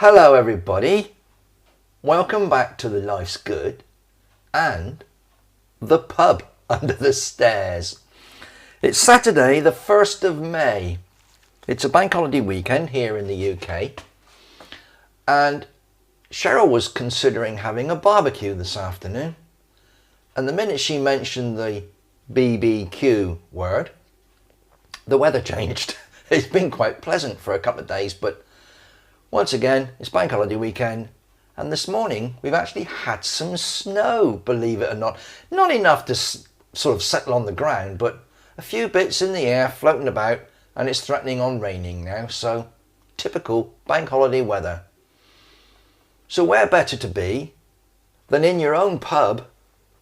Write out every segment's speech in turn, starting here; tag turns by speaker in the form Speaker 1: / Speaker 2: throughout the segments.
Speaker 1: Hello everybody, welcome back to the Life's Good and the pub under the stairs. It's Saturday the 1st of May. It's a bank holiday weekend here in the UK and Cheryl was considering having a barbecue this afternoon, and the minute she mentioned the BBQ word, the weather changed. It's been quite pleasant for a couple of days, but once again, it's bank holiday weekend, and this morning we've actually had some snow, believe it or not. Not enough to sort of settle on the ground, but a few bits in the air floating about, and it's threatening on raining now, so typical bank holiday weather. So where better to be than in your own pub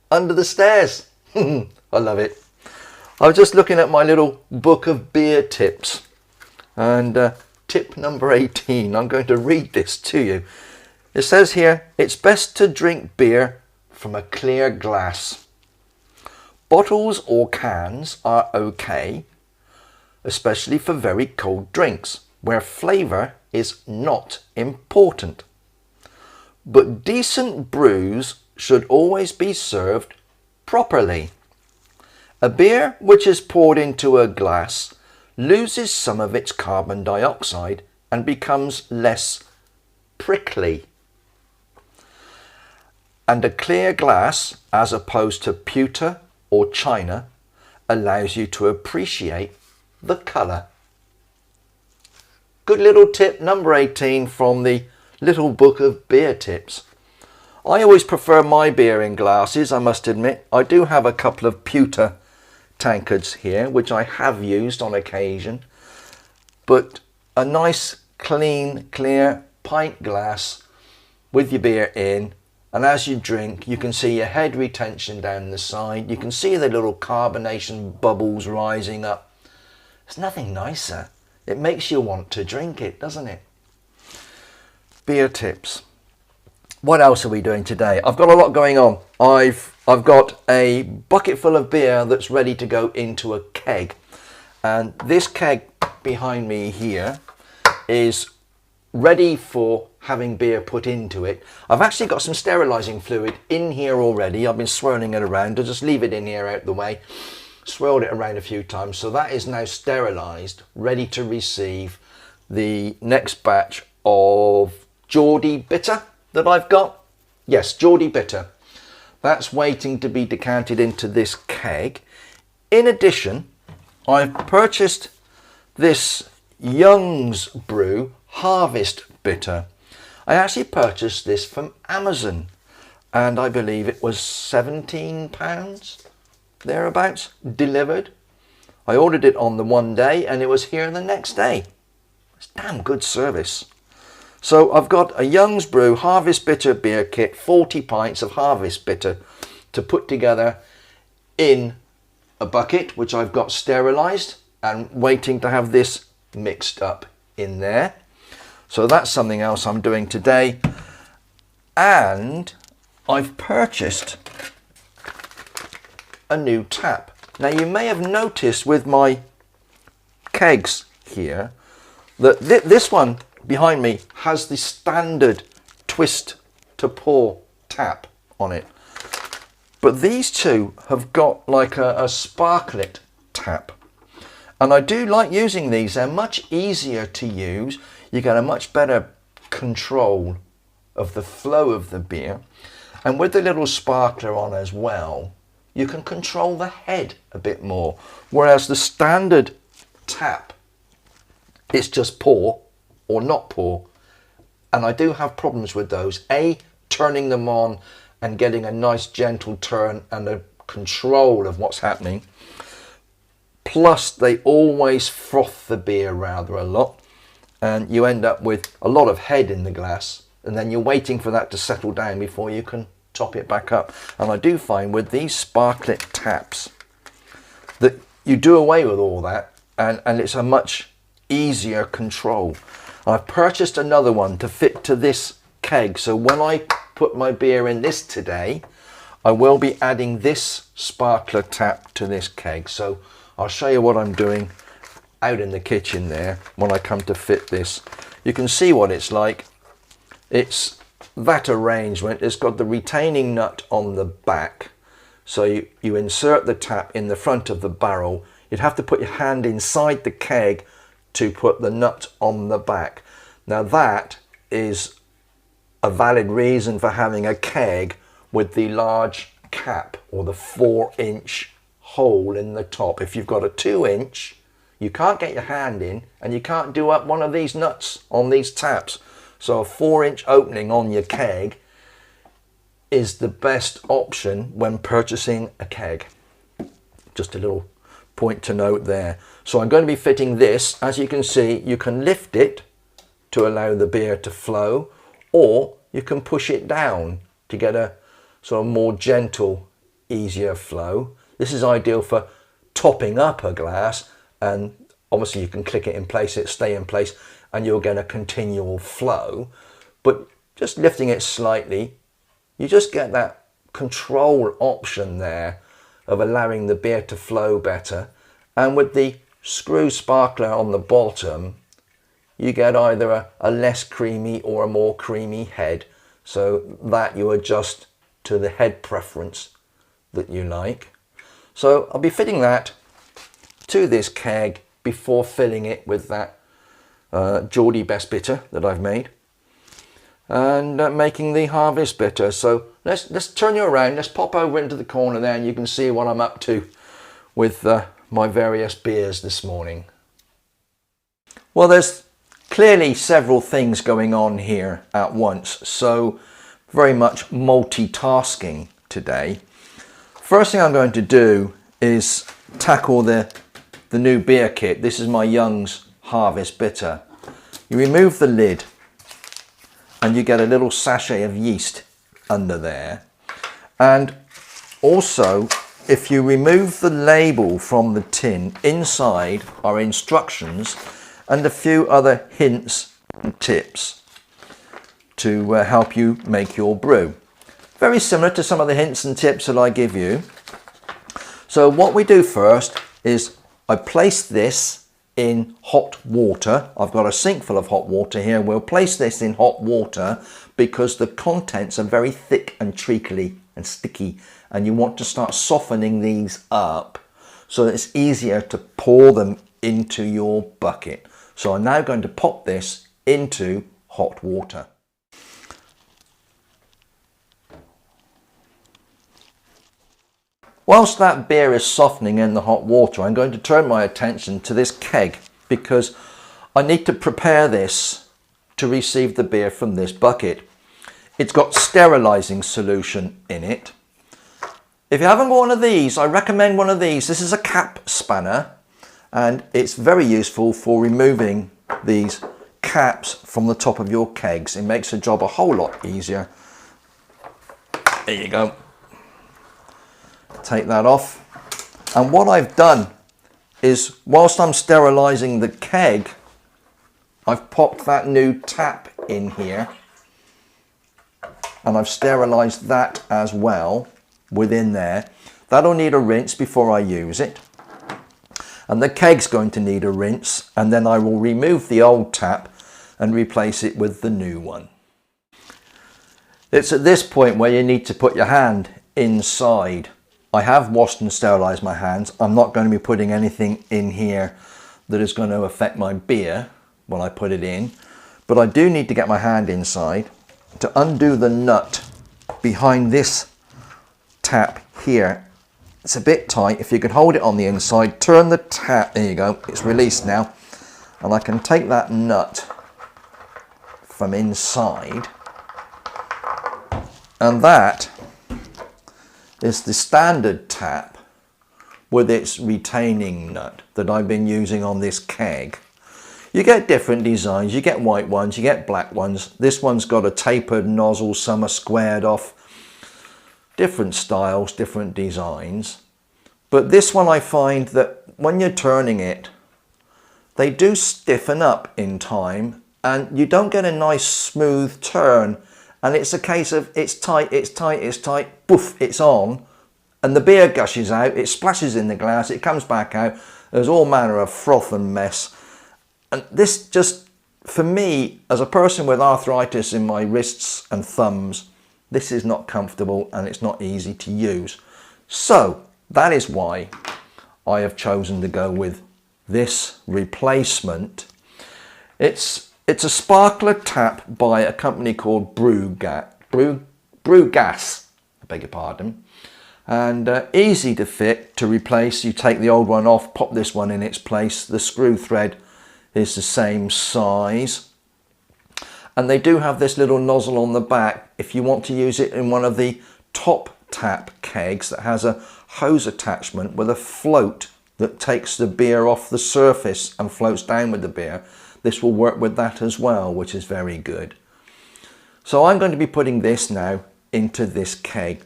Speaker 1: under the stairs? I love it. I was just looking at my little book of beer tips, and tip number 18, I'm going to read this to you. It says here, it's best to drink beer from a clear glass. Bottles or cans are okay, especially for very cold drinks, where flavour is not important. But decent brews should always be served properly. A beer which is poured into a glass loses some of its carbon dioxide and becomes less prickly. And a clear glass, as opposed to pewter or china, allows you to appreciate the colour. Good little tip number 18 from the little book of beer tips. I always prefer my beer in glasses, I must admit. I do have a couple of pewter tankards here, which I have used on occasion, but a nice clean clear pint glass with your beer in, and as you drink you can see your head retention down the side, you can see the little carbonation bubbles rising up. There's nothing nicer. It makes you want to drink it, doesn't it? Beer tips. What else are we doing today? I've got a lot going on. I've got a bucket full of beer that's ready to go into a keg, and this keg behind me here is ready for having beer put into it. I've actually got some sterilising fluid in here already. I've been swirling it around. I'll just leave it in here out the way. Swirled it around a few times, so that is now sterilised, ready to receive the next batch of Geordie Bitter that I've got. Yes, Geordie Bitter. That's waiting to be decanted into this keg. In addition, I've purchased this Young's Brew Harvest Bitter. I actually purchased this from Amazon, and I believe it was £17 thereabouts delivered. I ordered it on the one day and it was here the next day. It's damn good service. So I've got a Young's Brew Harvest Bitter beer kit, 40 pints of Harvest Bitter to put together in a bucket, which I've got sterilised and waiting to have this mixed up in there. So that's something else I'm doing today. And I've purchased a new tap. Now you may have noticed with my kegs here that this one behind me has the standard twist to pour tap on it, but these two have got like a sparklet tap, and I do like using these. They're much easier to use. You get a much better control of the flow of the beer, and with the little sparkler on as well, you can control the head a bit more, whereas the standard tap, it's just pour or not pour, and I do have problems with those. Turning them on and getting a nice gentle turn and a control of what's happening, plus they always froth the beer rather a lot, and you end up with a lot of head in the glass, and then you're waiting for that to settle down before you can top it back up. And I do find with these sparklet taps that you do away with all that, and it's a much easier control. I've purchased another one to fit to this keg, so when I put my beer in this today, I will be adding this sparkler tap to this keg. So I'll show you what I'm doing out in the kitchen there when I come to fit this. You can see what it's like. It's that arrangement. It's got the retaining nut on the back. So you insert the tap in the front of the barrel. You'd have to put your hand inside the keg to put the nut on the back. Now that is a valid reason for having a keg with the large cap or the 4-inch hole in the top. If you've got a 2-inch, you can't get your hand in and you can't do up one of these nuts on these taps. So a 4-inch opening on your keg is the best option when purchasing a keg. Just a little point to note there. So I'm going to be fitting this. As you can see, you can lift it to allow the beer to flow, or you can push it down to get a sort of more gentle, easier flow. This is ideal for topping up a glass, and obviously you can click it in place, it stay in place, and you'll get a continual flow. But just lifting it slightly, you just get that control option there of allowing the beer to flow better. And with the screw sparkler on the bottom, you get either a less creamy or a more creamy head, so that you adjust to the head preference that you like. So I'll be fitting that to this keg before filling it with that Geordie Best Bitter that I've made, and making the Harvest Bitter. So let's turn you around, let's pop over into the corner there, and you can see what I'm up to with my various beers this morning. Well, there's clearly several things going on here at once, so very much multitasking today. First thing I'm going to do is tackle the new beer kit. This is my Young's Harvest Bitter. You remove the lid and you get a little sachet of yeast under there. And also, if you remove the label from the tin, inside are instructions and a few other hints and tips to help you make your brew. Very similar to some of the hints and tips that I give you. So what we do first is I place this in hot water. I've got a sink full of hot water here. We'll place this in hot water because the contents are very thick and treacly and sticky, and you want to start softening these up so that it's easier to pour them into your bucket. So I'm now going to pop this into hot water. Whilst that beer is softening in the hot water, I'm going to turn my attention to this keg because I need to prepare this to receive the beer from this bucket. It's got sterilising solution in it. If you haven't got one of these, I recommend one of these. This is a cap spanner, and it's very useful for removing these caps from the top of your kegs. It makes the job a whole lot easier. There you go. Take that off, and what I've done is, whilst I'm sterilising the keg, I've popped that new tap in here, and I've sterilised that as well within there. That'll need a rinse before I use it, and the keg's going to need a rinse, and then I will remove the old tap and replace it with the new one. It's at this point where you need to put your hand inside. I have washed and sterilised my hands. I'm not going to be putting anything in here that is going to affect my beer when I put it in, but I do need to get my hand inside to undo the nut behind this tap here. It's a bit tight. If you can hold it on the inside, turn the tap, there you go, it's released now, and I can take that nut from inside, and that is the standard tap with its retaining nut that I've been using on this keg. You get different designs, you get white ones, you get black ones. This one's got a tapered nozzle, some are squared off. Different styles, different designs. But this one, I find that when you're turning it, they do stiffen up in time and you don't get a nice smooth turn. And it's a case of it's tight, it's tight, it's tight, poof, it's on, and the beer gushes out, it splashes in the glass, it comes back out, there's all manner of froth and mess. And this just for me, as a person with arthritis in my wrists and thumbs, this is not comfortable and it's not easy to use. So that is why I have chosen to go with this replacement. It's a sparkler tap by a company called Brewgas, I beg your pardon, and easy to fit, to replace. You take the old one off, pop this one in its place. The screw thread is the same size, and they do have this little nozzle on the back if you want to use it in one of the top tap kegs that has a hose attachment with a float that takes the beer off the surface and floats down with the beer. This will work with that as well, which is very good. So I'm going to be putting this now into this keg.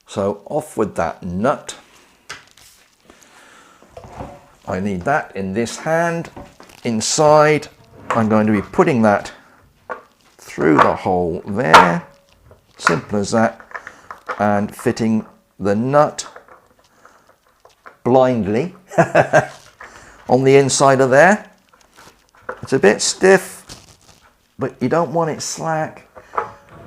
Speaker 1: So off with that nut. I need that in this hand. Inside, I'm going to be putting that through the hole there. Simple as that. And fitting the nut blindly on the inside of there. It's a bit stiff, but you don't want it slack.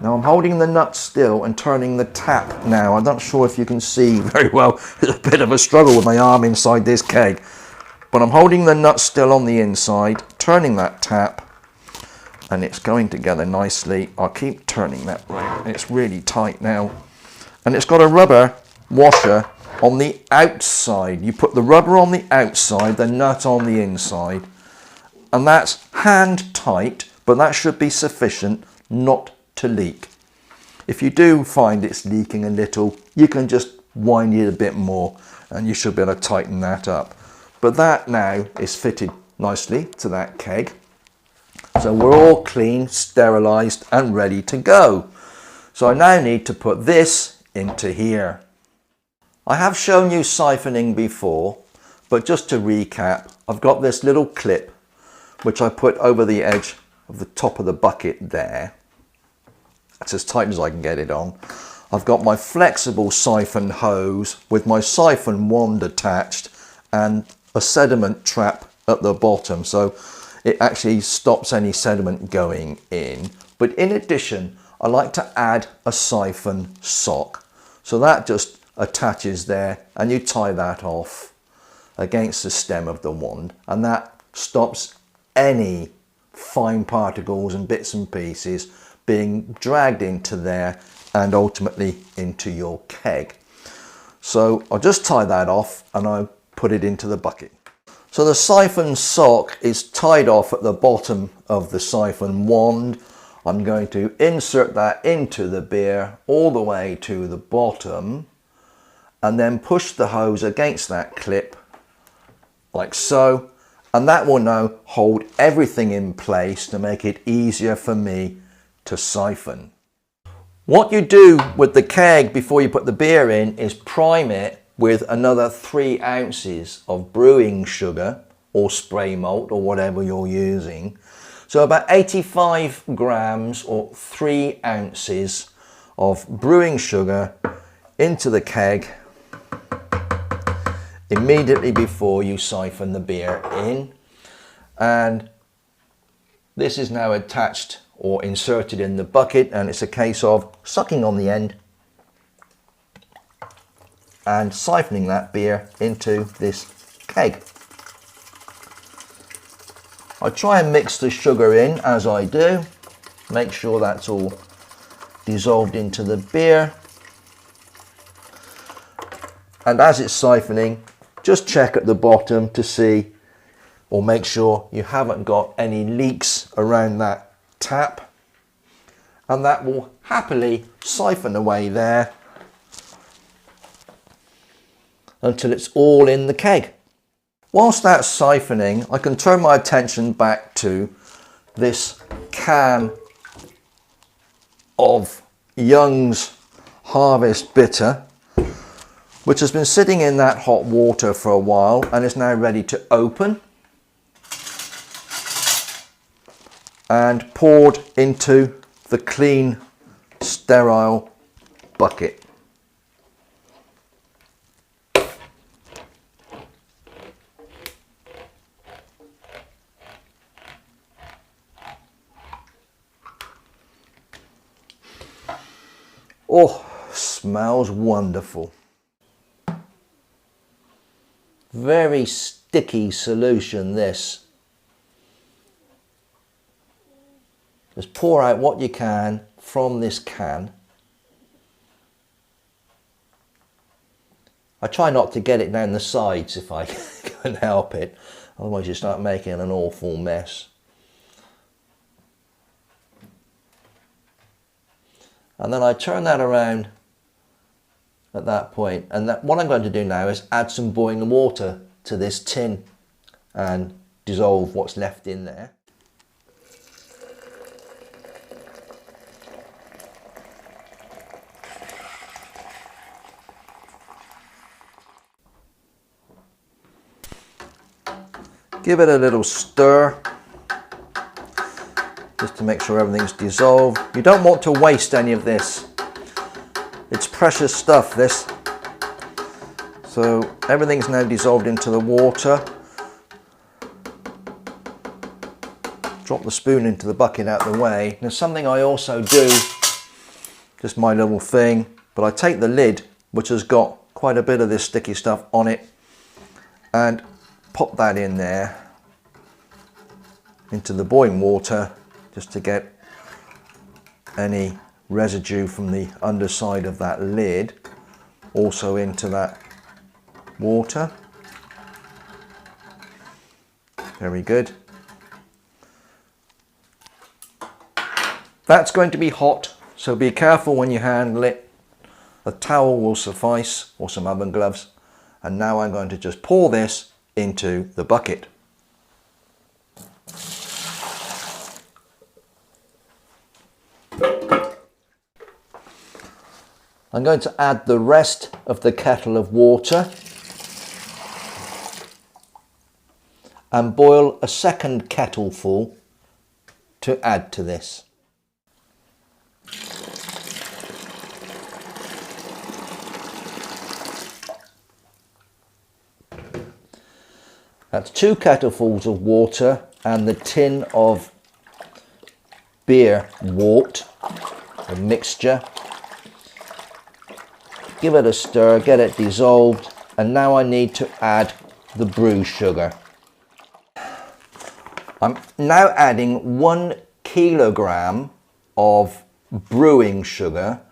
Speaker 1: Now I'm holding the nut still and turning the tap now. I'm not sure if you can see very well. It's a bit of a struggle with my arm inside this keg. But I'm holding the nut still on the inside, turning that tap, and it's going together nicely. I'll keep turning that right. It's really tight now. And it's got a rubber washer on the outside. You put the rubber on the outside, the nut on the inside. And that's hand tight, but that should be sufficient not to leak. If you do find it's leaking a little, you can just wind it a bit more and you should be able to tighten that up. But that now is fitted nicely to that keg. So we're all clean, sterilised and ready to go. So I now need to put this into here. I have shown you siphoning before, but just to recap, I've got this little clip which I put over the edge of the top of the bucket there. That's as tight as I can get it on. I've got my flexible siphon hose with my siphon wand attached and a sediment trap at the bottom, so it actually stops any sediment going in. But in addition, I like to add a siphon sock. So that just attaches there and you tie that off against the stem of the wand, and that stops any fine particles and bits and pieces being dragged into there and ultimately into your keg. So I'll just tie that off and I'll put it into the bucket. So the siphon sock is tied off at the bottom of the siphon wand. I'm going to insert that into the beer all the way to the bottom and then push the hose against that clip like so. And that will now hold everything in place to make it easier for me to siphon. What you do with the keg before you put the beer in is prime it with another 3 ounces of brewing sugar or spray malt or whatever you're using. So about 85 grams or 3 ounces of brewing sugar into the keg immediately before you siphon the beer in. And this is now attached or inserted in the bucket, and it's a case of sucking on the end and siphoning that beer into this keg. I try and mix the sugar in as I do, make sure that's all dissolved into the beer. And as it's siphoning, just check at the bottom to see or make sure you haven't got any leaks around that tap, and that will happily siphon away there until it's all in the keg. Whilst that's siphoning, I can turn my attention back to this can of Young's Harvest Bitter, which has been sitting in that hot water for a while and is now ready to open and poured into the clean, sterile bucket. Oh, smells wonderful. Very sticky solution, this. Just pour out what you can from this can. I try not to get it down the sides if I can help it, otherwise you start making an awful mess. And then I turn that around at that point, and what I'm going to do now is add some boiling water to this tin and dissolve what's left in there. Give it a little stir just to make sure everything's dissolved. You don't want to waste any of this. It's precious stuff, this. So everything's now dissolved into the water. Drop the spoon into the bucket out of the way. There's something I also do, just my little thing, but I take the lid, which has got quite a bit of this sticky stuff on it, and pop that in there into the boiling water just to get any residue from the underside of that lid also into that water. Very good. That's going to be hot, so be careful when you handle it. A towel will suffice, or some oven gloves. And now I'm going to just pour this into the bucket. I'm going to add the rest of the kettle of water and boil a second kettle full to add to this. That's 2 kettlefuls of water and the tin of beer wort, a mixture. Give it a stir, get it dissolved, and now I need to add the brew sugar. I'm now adding 1 kilogram of brewing sugar.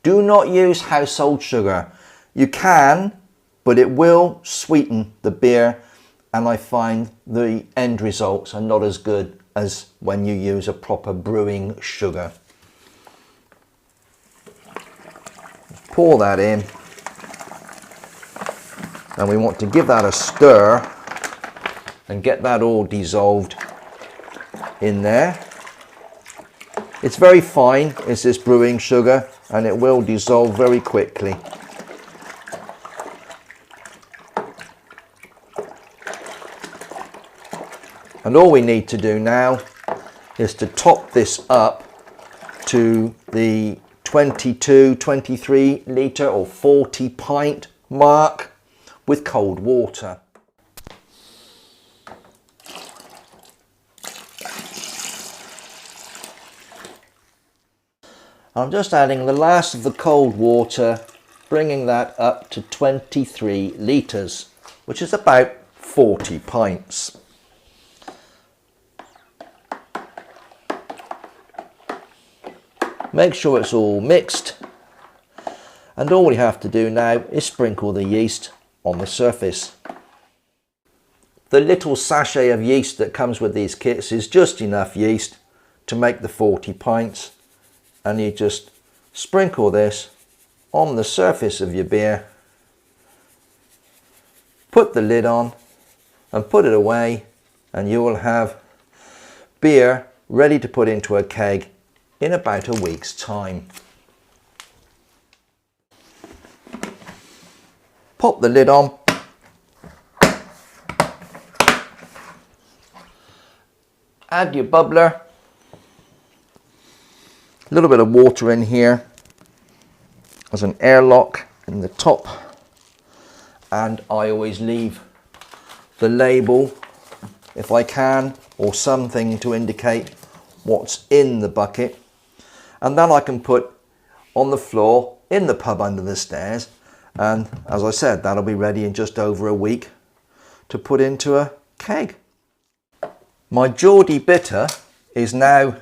Speaker 1: Do not use household sugar. You can, but it will sweeten the beer, and I find the end results are not as good as when you use a proper brewing sugar. Pour that in, and we want to give that a stir and get that all dissolved in there. It's very fine, it's this brewing sugar, and it will dissolve very quickly. And all we need to do now is to top this up to the 22, 23 litre or 40 pint mark with cold water. I'm just adding the last of the cold water, bringing that up to 23 litres, which is about 40 pints. Make sure it's all mixed, and all we have to do now is sprinkle the yeast on the surface. The little sachet of yeast that comes with these kits is just enough yeast to make the 40 pints, and you just sprinkle this on the surface of your beer, put the lid on and put it away, and you will have beer ready to put into a keg in about a week's time. Pop the lid on, add your bubbler, a little bit of water in here as an airlock in the top, and I always leave the label if I can, or something to indicate what's in the bucket. And then I can put on the floor in the pub under the stairs, and as I said, that'll be ready in just over a week to put into a keg. My Geordie Bitter is now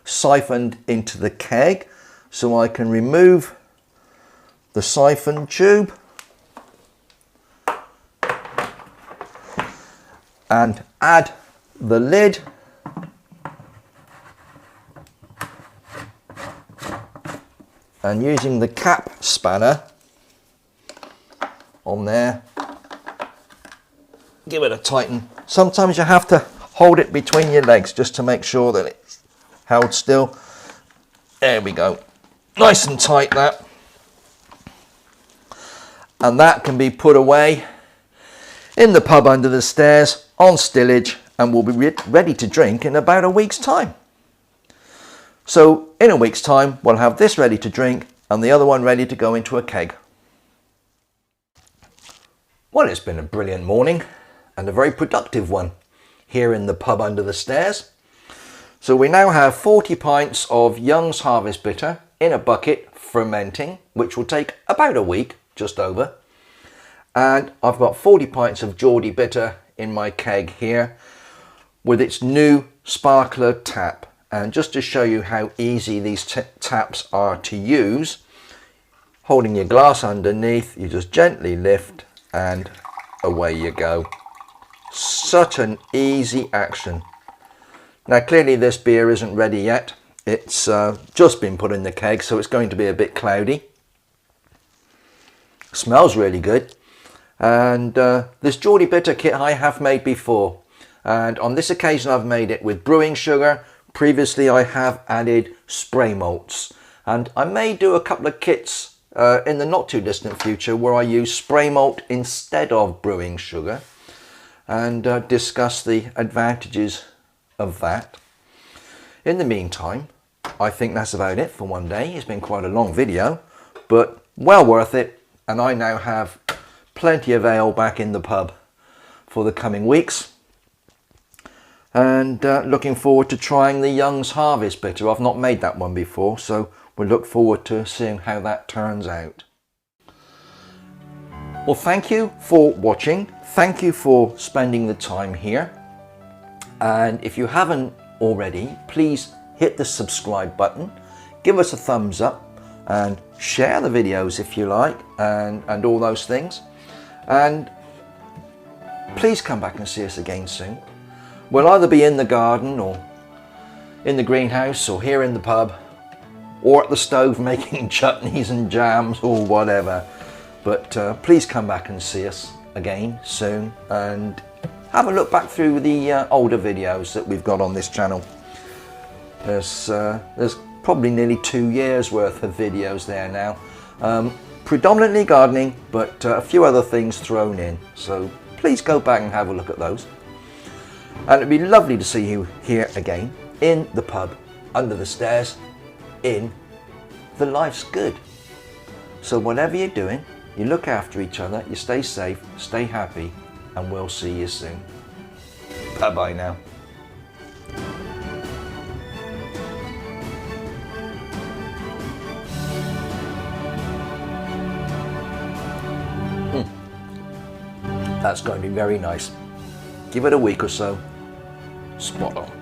Speaker 1: siphoned into the keg, so I can remove the siphon tube and add the lid and using the cap spanner on there, give it a tighten. Sometimes you have to hold it between your legs just to make sure that it's held still. There we go, nice and tight that. And that can be put away in the pub under the stairs on stillage and will be ready to drink in about a week's time. So in a week's time, we'll have this ready to drink and the other one ready to go into a keg. Well, it's been a brilliant morning and a very productive one here in the pub under the stairs. So we now have 40 pints of Young's Harvest Bitter in a bucket fermenting, which will take about a week, just over. And I've got 40 pints of Geordie Bitter in my keg here with its new sparkler tap. And just to show you how easy these taps are to use, holding your glass underneath, you just gently lift and away you go. Such an easy action. Now clearly this beer isn't ready yet. It's just been put in the keg, so it's going to be a bit cloudy. Smells really good. And this Geordie Bitter kit I have made before. And on this occasion I've made it with brewing sugar. Previously I have added spray malts, and I may do a couple of kits in the not too distant future where I use spray malt instead of brewing sugar and discuss the advantages of that. In the meantime, I think that's about it for one day. It's been quite a long video, but well worth it, and I now have plenty of ale back in the pub for the coming weeks. And looking forward to trying the Young's Harvest Bitter. I've not made that one before, so we'll look forward to seeing how that turns out. Well, thank you for watching. Thank you for spending the time here. And if you haven't already, please hit the subscribe button, give us a thumbs up and share the videos if you like, and all those things. And please come back and see us again soon. We'll either be in the garden or in the greenhouse or here in the pub or at the stove making chutneys and jams or whatever. But please come back and see us again soon and have a look back through the older videos that we've got on this channel. There's probably nearly 2 years worth of videos there now. Predominantly gardening, but a few other things thrown in. So please go back and have a look at those. And it'd be lovely to see you here again in the pub under the stairs in the Life's Good. So whatever you're doing, you look after each other, you stay safe, stay happy, and we'll see you soon. Bye bye now. That's going to be very nice. Give it a week or so. Spot on.